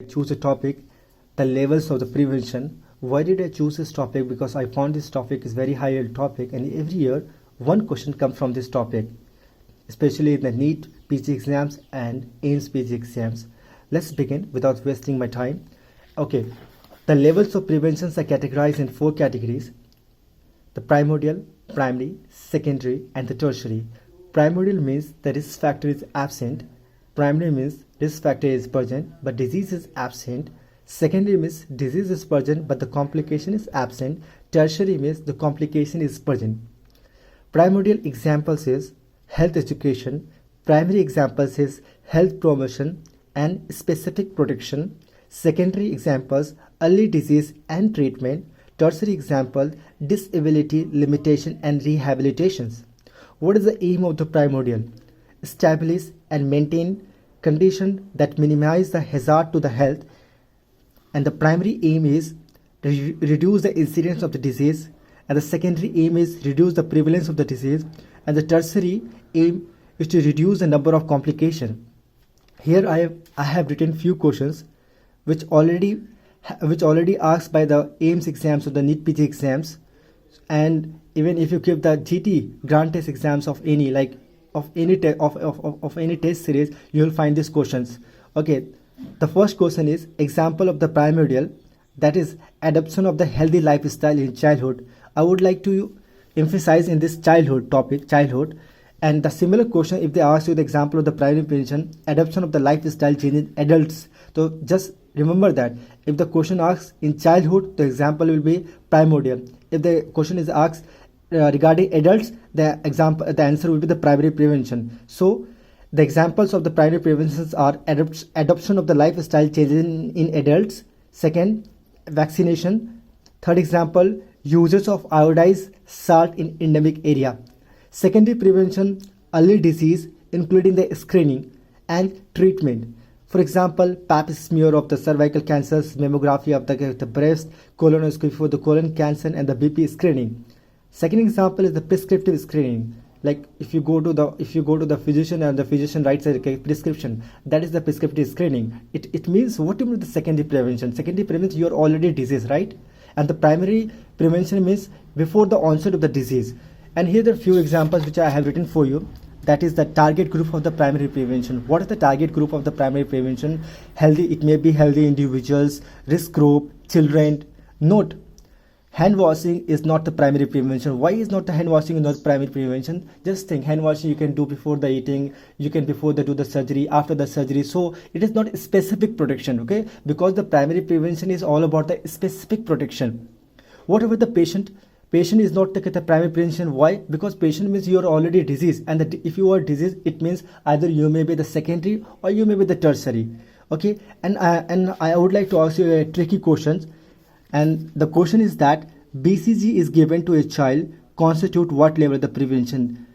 Choose a topic, the levels of the prevention. Why did I choose this topic? Because I found this topic is very high yield topic, and every year one question comes from this topic, especially in the NEET PG exams and AIMS PG exams. Let's begin without wasting my time. Okay, the levels of preventions are categorized in 4 categories: the primordial, primary, secondary, and the tertiary. Primordial means the risk factor is absent. Primary means risk factor is present but disease is absent. Secondary means disease is present but the complication is absent. Tertiary means the complication is present. Primordial examples is health education. Primary examples is health promotion and specific protection. Secondary examples early disease and treatment. Tertiary example disability limitation and rehabilitations. What is the aim of the primordial? Establish and maintain conditions that minimize the hazard to the health, and the primary aim is reduce the incidence of the disease, and the secondary aim is reduce the prevalence of the disease, and the tertiary aim is to reduce the number of complications. Here I have written few questions which already asked by the AIMS exams or the NEET PG exams, and even if you give the GT grant test exams of any any test series, you will find these questions. Okay, the first question is example of the primordial, that is adoption of the healthy lifestyle in childhood. I would like to emphasize in this childhood topic, childhood. And the similar question, if they ask you the example of the primary prevention, adoption of the lifestyle change in adults, so just remember that if the question asks in childhood, the example will be primordial. If the question is asked regarding adults, the answer will be the primary prevention. So the examples of the primary preventions are adoption of the lifestyle changes in adults. Second, vaccination. Third example, usage of iodized salt in endemic area. Secondary prevention, early disease including the screening and treatment. For example, pap smear of the cervical cancers, mammography of the breast, colonoscopy for the colon cancer, and the BP screening. Second example is the prescriptive screening. Like if you go to the physician and the physician writes a prescription, that is the prescriptive screening. It means what do you mean the secondary prevention? Secondary prevention, you are already disease, right? And the primary prevention means before the onset of the disease. And here are a few examples which I have written for you. That is the target group of the primary prevention. What is the target group of the primary prevention? Healthy, it may be healthy individuals, risk group, children. Note, hand washing is not the primary prevention. Why is not the hand washing not primary prevention? Just think, hand washing you can do before the eating, you can before they do the surgery, after the surgery. So it is not a specific protection, okay? Because the primary prevention is all about the specific protection. Whatever the patient is not the primary prevention. Why? Because patient means you are already diseased, and if you are diseased, it means either you may be the secondary or you may be the tertiary. Okay, and I would like to ask you a tricky question, and the question is that BCG is given to a child constitute what level of the prevention?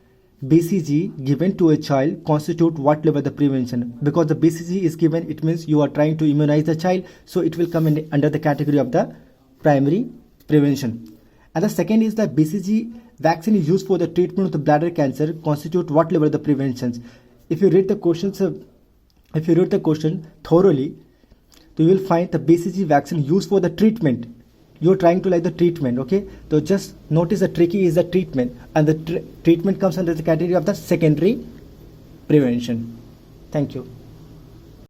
BCG given to a child constitute what level of the prevention? Because the BCG is given, it means you are trying to immunize the child, so it will come in under the category of the primary prevention. And the second is that BCG vaccine is used for the treatment of the bladder cancer constitute what level of the preventions? If you read the questions, if you read the question thoroughly, you will find the BCG vaccine used for the treatment. You are trying to like the treatment, okay? So just notice the tricky is the treatment, and the treatment comes under the category of the secondary prevention. Thank you.